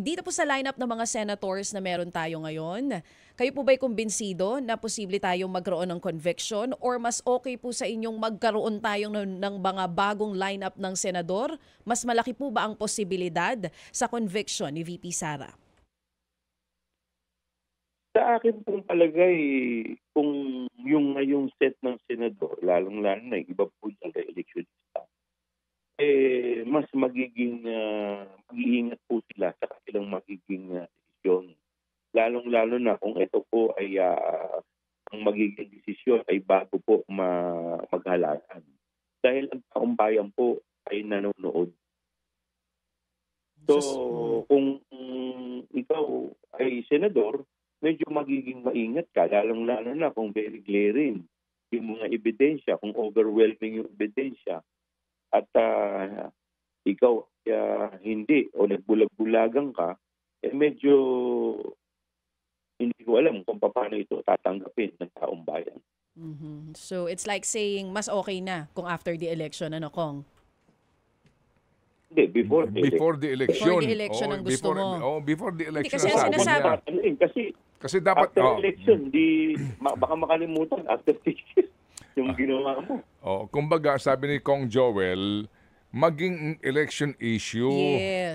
Dito po sa lineup ng mga senators na meron tayo ngayon, kayo po ba'y kumbinsido na posible tayong magkaroon ng conviction or mas okay po sa inyong magkaroon tayo ng mga bagong lineup ng senador? Mas malaki po ba ang posibilidad sa conviction ni VP Sara? Sa akin pong palagay, kung yung ngayong set ng senador, lalong-lalo na iba po yung re-electionista, mas magiging mag-iingat po sila sa kanilang magiging desisyon. Lalong-lalo na kung ito po ay ang magiging desisyon ay bago po maghalaan. Dahil ang taong bayan po ay nanonood. So, kung ikaw ay senador, medyo magiging maingat ka, lalong-lalo na kung very glaring yung mga ebidensya, kung overwhelming yung ebidensya, at ikaw hindi o nagbulag-bulagan ka, medyo hindi ko alam kung paano ito tatanggapin ng taong bayan. So it's like saying mas okay na kung after the election, ano Kong? Hindi, before the Before election. the election ang gusto mo. Before the election. Hindi, kasi sinasabi. Kasi dapat after election, baka makalimutan after 6 years yung ginawa mo. Kumbaga, sabi ni Kong Joel, maging election issue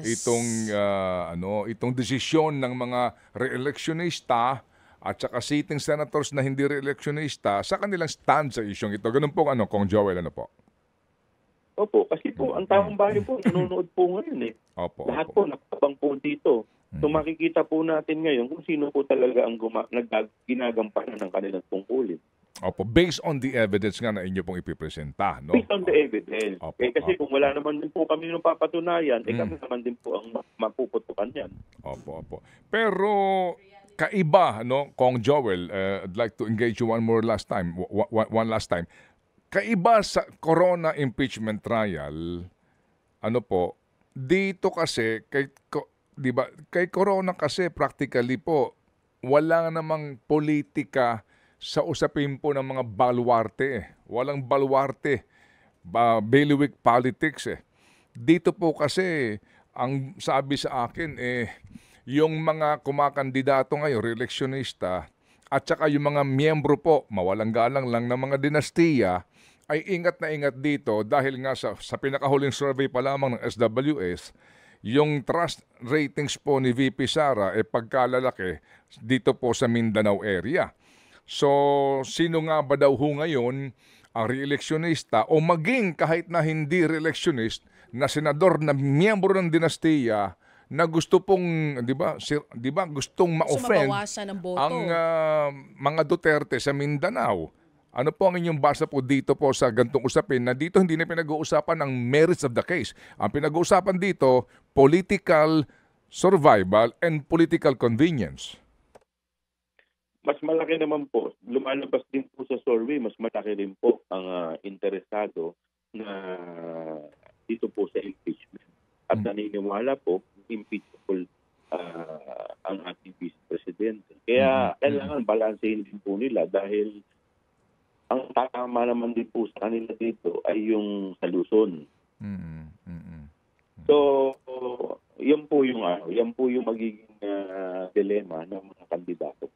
itong desisyon ng mga re-electionista at saka sitting senators na hindi re-electionista sa kanilang stand sa isyong ito. Ganun po Kong Joel, ano po? Opo, kasi po ang taong bayan po nanonood po ngayon Lahat po nakabang po dito. So makikita po natin ngayon kung sino po talaga ang ginagampanan ng kanilang tungkulin. Opo, based on the evidence nga na inyo pong ipipresenta, no? Based on the evidence. Kasi kung wala naman din po kami ng papatunayan, kami naman din po ang mapuputukan yan. Opo. Pero kaiba, Kong Joel, I'd like to engage you one last time. Kaiba sa corona impeachment trial, dito kasi kay corona kasi practically po wala namang politika sa usapin po ng mga baluarte. Walang baluarte, bailiwick politics Dito po kasi ang sabi sa akin yung mga kumakandidato ngayon, re-electionista, at saka yung mga miyembro po, mawalang galang lang ng mga dinastiya, ay ingat na ingat dito dahil nga sa pinakahuling survey pa lamang ng SWS, yung trust ratings po ni VP Sara pagkalalaki dito po sa Mindanao area. So, sino nga ba daw ngayon ang re-electionista o maging kahit na hindi re-electionist na senador na miyembro ng dinastiya na gusto pong, di ba, gustong ma-offend ang mga Duterte sa Mindanao. Ano po ang inyong basa po dito po sa gantong usapin na dito hindi na pinag-uusapan ang merits of the case. Ang pinag-uusapan dito, political survival and political convenience. Mas malaki naman po, lumalabas din po sa survey, mas malaki rin po ang interesado na dito po sa impeachment. At naniniwala po, impeachable ang ating Vice President. Kaya kailangan balansehin din po nila dahil ang tatama naman din po sa kanila dito ay yung sa Luzon. So, yan po yung magiging dilema ng mga kandidato